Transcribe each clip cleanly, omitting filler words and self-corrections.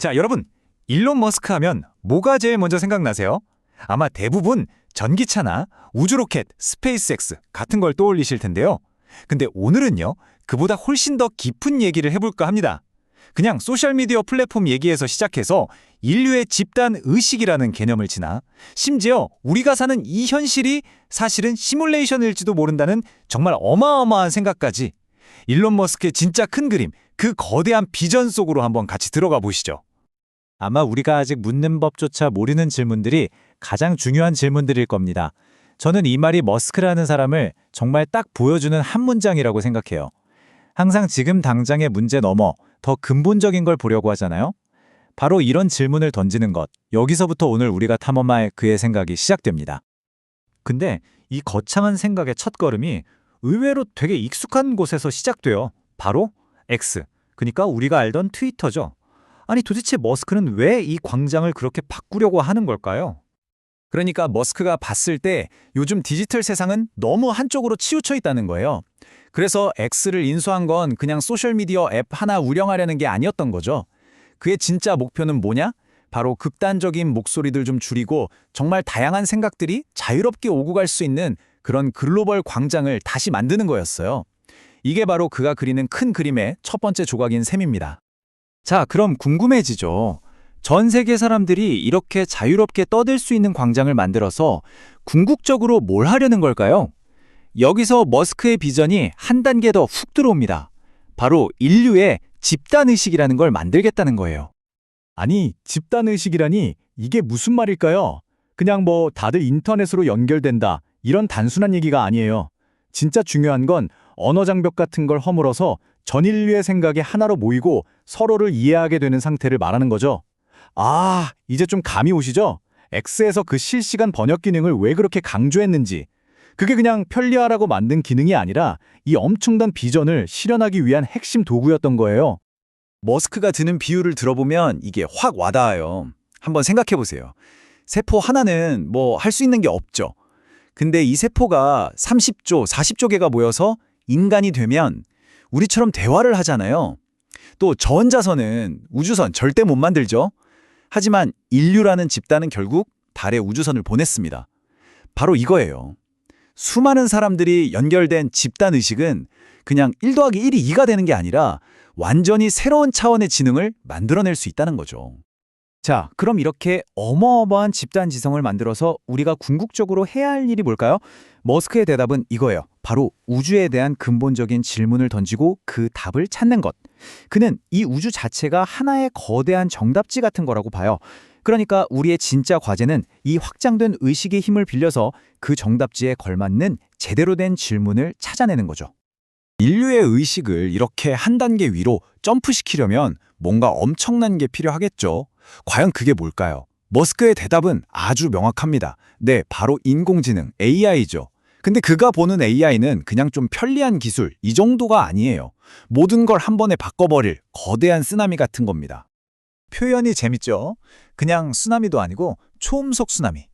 자, 여러분, 일론 머스크 하면 뭐가 제일 먼저 생각나세요? 아마 대부분 전기차나 우주로켓, 스페이스X 같은 걸 떠올리실 텐데요. 근데 오늘은요, 그보다 훨씬 더 깊은 얘기를 해볼까 합니다. 그냥 소셜미디어 플랫폼 얘기에서 시작해서 인류의 집단 의식이라는 개념을 지나 심지어 우리가 사는 이 현실이 사실은 시뮬레이션일지도 모른다는 정말 어마어마한 생각까지 일론 머스크의 진짜 큰 그림, 그 거대한 비전 속으로 한번 같이 들어가 보시죠. 아마 우리가 아직 묻는 법조차 모르는 질문들이 가장 중요한 질문들일 겁니다. 저는 이 말이 머스크라는 사람을 정말 딱 보여주는 한 문장이라고 생각해요. 항상 지금 당장의 문제 넘어 더 근본적인 걸 보려고 하잖아요. 바로 이런 질문을 던지는 것, 여기서부터 오늘 우리가 탐험할 그의 생각이 시작됩니다. 근데 이 거창한 생각의 첫걸음이 의외로 되게 익숙한 곳에서 시작돼요. 바로 X, 그러니까 우리가 알던 트위터죠. 아니 도대체 머스크는 왜 이 광장을 그렇게 바꾸려고 하는 걸까요? 그러니까 머스크가 봤을 때 요즘 디지털 세상은 너무 한쪽으로 치우쳐 있다는 거예요. 그래서 X를 인수한 건 그냥 소셜미디어 앱 하나 운영하려는 게 아니었던 거죠. 그의 진짜 목표는 뭐냐? 바로 극단적인 목소리들 좀 줄이고 정말 다양한 생각들이 자유롭게 오고 갈 수 있는 그런 글로벌 광장을 다시 만드는 거였어요. 이게 바로 그가 그리는 큰 그림의 첫 번째 조각인 셈입니다. 자, 그럼 궁금해지죠. 전 세계 사람들이 이렇게 자유롭게 떠들 수 있는 광장을 만들어서 궁극적으로 뭘 하려는 걸까요? 여기서 머스크의 비전이 한 단계 더 훅 들어옵니다. 바로 인류의 집단의식이라는 걸 만들겠다는 거예요. 아니, 집단의식이라니 이게 무슨 말일까요? 그냥 뭐 다들 인터넷으로 연결된다 이런 단순한 얘기가 아니에요. 진짜 중요한 건 언어 장벽 같은 걸 허물어서 전 인류의 생각이 하나로 모이고 서로를 이해하게 되는 상태를 말하는 거죠. 아, 이제 좀 감이 오시죠? X에서 그 실시간 번역 기능을 왜 그렇게 강조했는지. 그게 그냥 편리하라고 만든 기능이 아니라 이 엄청난 비전을 실현하기 위한 핵심 도구였던 거예요. 머스크가 드는 비유를 들어보면 이게 확 와닿아요. 한번 생각해 보세요. 세포 하나는 뭐 할 수 있는 게 없죠. 근데 이 세포가 30조, 40조 개가 모여서 인간이 되면 우리처럼 대화를 하잖아요. 또 저혼자선은 우주선 절대 못 만들죠. 하지만 인류라는 집단은 결국 달에 우주선을 보냈습니다. 바로 이거예요. 수많은 사람들이 연결된 집단의식은 그냥 1 더하기 1이 2가 되는 게 아니라 완전히 새로운 차원의 지능을 만들어낼 수 있다는 거죠. 자, 그럼 이렇게 어마어마한 집단 지성을 만들어서 우리가 궁극적으로 해야 할 일이 뭘까요? 머스크의 대답은 이거예요. 바로 우주에 대한 근본적인 질문을 던지고 그 답을 찾는 것. 그는 이 우주 자체가 하나의 거대한 정답지 같은 거라고 봐요. 그러니까 우리의 진짜 과제는 이 확장된 의식의 힘을 빌려서 그 정답지에 걸맞는 제대로 된 질문을 찾아내는 거죠. 인류의 의식을 이렇게 한 단계 위로 점프시키려면 뭔가 엄청난 게 필요하겠죠. 과연 그게 뭘까요? 머스크의 대답은 아주 명확합니다. 네, 바로 인공지능, AI죠. 근데 그가 보는 AI는 그냥 좀 편리한 기술, 이 정도가 아니에요. 모든 걸 한 번에 바꿔버릴 거대한 쓰나미 같은 겁니다. 표현이 재밌죠? 그냥 쓰나미도 아니고 초음속 쓰나미.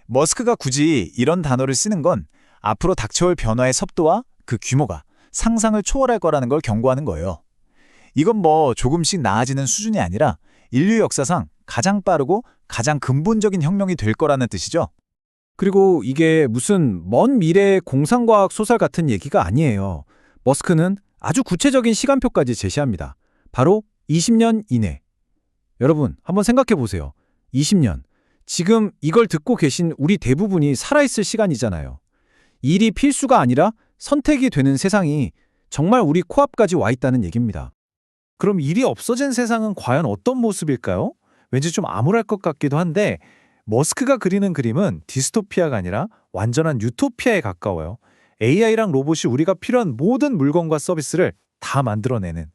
머스크가 굳이 이런 단어를 쓰는 건 앞으로 닥쳐올 변화의 속도와 그 규모가 상상을 초월할 거라는 걸 경고하는 거예요. 이건 뭐 조금씩 나아지는 수준이 아니라 인류 역사상 가장 빠르고 가장 근본적인 혁명이 될 거라는 뜻이죠. 그리고 이게 무슨 먼 미래의 공상과학 소설 같은 얘기가 아니에요. 머스크는 아주 구체적인 시간표까지 제시합니다. 바로 20년 이내. 여러분, 한번 생각해 보세요. 20년. 지금 이걸 듣고 계신 우리 대부분이 살아있을 시간이잖아요. 일이 필수가 아니라 선택이 되는 세상이 정말 우리 코앞까지 와 있다는 얘기입니다. 그럼 일이 없어진 세상은 과연 어떤 모습일까요? 왠지 좀 암울할 것 같기도 한데 머스크가 그리는 그림은 디스토피아가 아니라 완전한 유토피아에 가까워요. AI랑 로봇이 우리가 필요한 모든 물건과 서비스를 다 만들어내는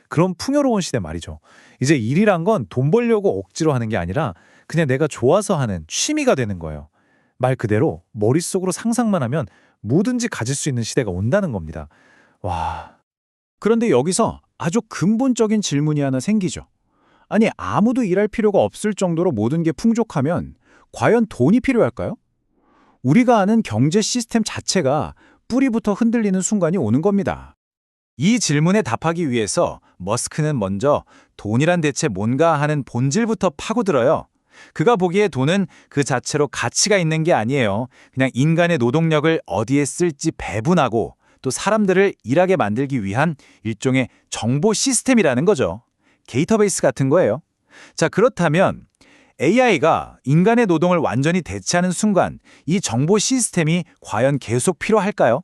그런 풍요로운 시대 말이죠. 이제 일이란 건 돈 벌려고 억지로 하는 게 아니라 그냥 내가 좋아서 하는 취미가 되는 거예요. 말 그대로 머릿속으로 상상만 하면 뭐든지 가질 수 있는 시대가 온다는 겁니다. 와. 그런데 여기서 아주 근본적인 질문이 하나 생기죠. 아니, 아무도 일할 필요가 없을 정도로 모든 게 풍족하면 과연 돈이 필요할까요? 우리가 아는 경제 시스템 자체가 뿌리부터 흔들리는 순간이 오는 겁니다. 이 질문에 답하기 위해서 머스크는 먼저 돈이란 대체 뭔가 하는 본질부터 파고들어요. 그가 보기에 돈은 그 자체로 가치가 있는 게 아니에요. 그냥 인간의 노동력을 어디에 쓸지 배분하고 또 사람들을 일하게 만들기 위한 일종의 정보 시스템이라는 거죠. 데이터베이스 같은 거예요. 자, 그렇다면 AI가 인간의 노동을 완전히 대체하는 순간 이 정보 시스템이 과연 계속 필요할까요?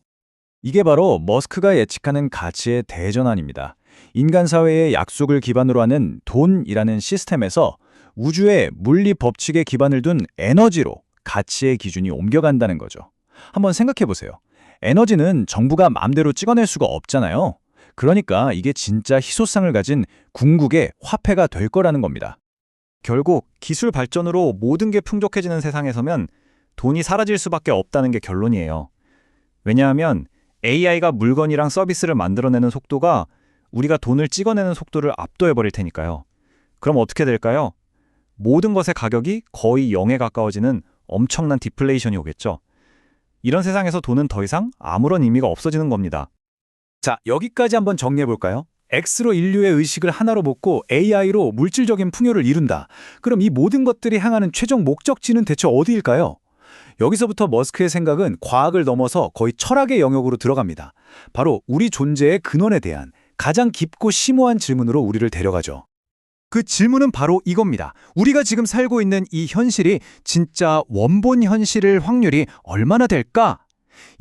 이게 바로 머스크가 예측하는 가치의 대전환입니다. 인간 사회의 약속을 기반으로 하는 돈이라는 시스템에서 우주의 물리 법칙에 기반을 둔 에너지로 가치의 기준이 옮겨간다는 거죠. 한번 생각해 보세요. 에너지는 정부가 마음대로 찍어낼 수가 없잖아요. 그러니까 이게 진짜 희소성을 가진 궁극의 화폐가 될 거라는 겁니다. 결국 기술 발전으로 모든 게 풍족해지는 세상에서면 돈이 사라질 수밖에 없다는 게 결론이에요. 왜냐하면 AI가 물건이랑 서비스를 만들어내는 속도가 우리가 돈을 찍어내는 속도를 압도해버릴 테니까요. 그럼 어떻게 될까요? 모든 것의 가격이 거의 0에 가까워지는 엄청난 디플레이션이 오겠죠. 이런 세상에서 돈은 더 이상 아무런 의미가 없어지는 겁니다. 자, 여기까지 한번 정리해 볼까요? X로 인류의 의식을 하나로 묶고 AI로 물질적인 풍요를 이룬다. 그럼 이 모든 것들이 향하는 최종 목적지는 대체 어디일까요? 여기서부터 머스크의 생각은 과학을 넘어서 거의 철학의 영역으로 들어갑니다. 바로 우리 존재의 근원에 대한 가장 깊고 심오한 질문으로 우리를 데려가죠. 그 질문은 바로 이겁니다. 우리가 지금 살고 있는 이 현실이 진짜 원본 현실일 확률이 얼마나 될까?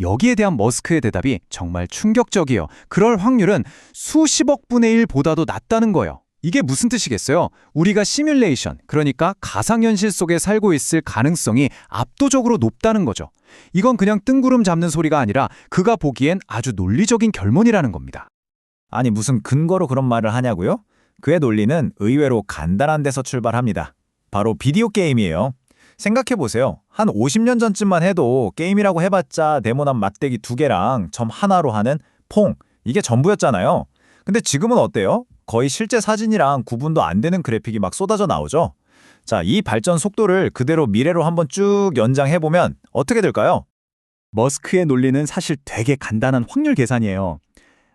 여기에 대한 머스크의 대답이 정말 충격적이에요. 그럴 확률은 수십억 분의 1보다도 낮다는 거예요. 이게 무슨 뜻이겠어요? 우리가 시뮬레이션, 그러니까 가상현실 속에 살고 있을 가능성이 압도적으로 높다는 거죠. 이건 그냥 뜬구름 잡는 소리가 아니라 그가 보기엔 아주 논리적인 결론이라는 겁니다. 아니, 무슨 근거로 그런 말을 하냐고요? 그의 논리는 의외로 간단한 데서 출발합니다. 바로 비디오 게임이에요. 생각해보세요. 한 50년 전쯤만 해도 게임이라고 해봤자 네모난 맞대기 2개랑 점 하나로 하는 퐁, 이게 전부였잖아요. 근데 지금은 어때요? 거의 실제 사진이랑 구분도 안 되는 그래픽이 막 쏟아져 나오죠? 자, 이 발전 속도를 그대로 미래로 한번 쭉 연장해보면 어떻게 될까요? 머스크의 논리는 사실 되게 간단한 확률 계산이에요.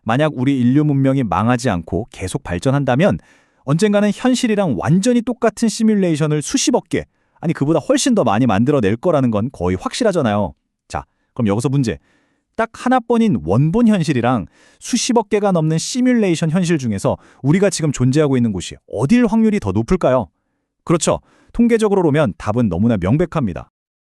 만약 우리 인류 문명이 망하지 않고 계속 발전한다면 언젠가는 현실이랑 완전히 똑같은 시뮬레이션을 수십억 개, 아니 그보다 훨씬 더 많이 만들어낼 거라는 건 거의 확실하잖아요. 자, 그럼 여기서 문제. 딱 하나뿐인 원본 현실이랑 수십억 개가 넘는 시뮬레이션 현실 중에서 우리가 지금 존재하고 있는 곳이 어딜 확률이 더 높을까요? 그렇죠. 통계적으로 보면 답은 너무나 명백합니다.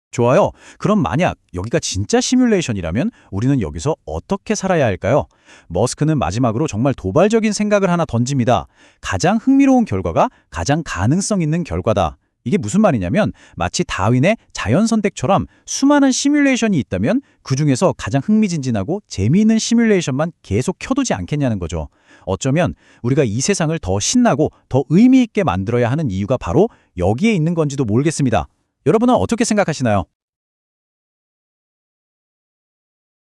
좋아요. 그럼 만약 여기가 진짜 시뮬레이션이라면 우리는 여기서 어떻게 살아야 할까요? 머스크는 마지막으로 정말 도발적인 생각을 하나 던집니다. 가장 흥미로운 결과가 가장 가능성 있는 결과다. 이게 무슨 말이냐면 마치 다윈의 자연 선택처럼 수많은 시뮬레이션이 있다면 그중에서 가장 흥미진진하고 재미있는 시뮬레이션만 계속 켜두지 않겠냐는 거죠. 어쩌면 우리가 이 세상을 더 신나고 더 의미 있게 만들어야 하는 이유가 바로 여기에 있는 건지도 모르겠습니다. 여러분은 어떻게 생각하시나요?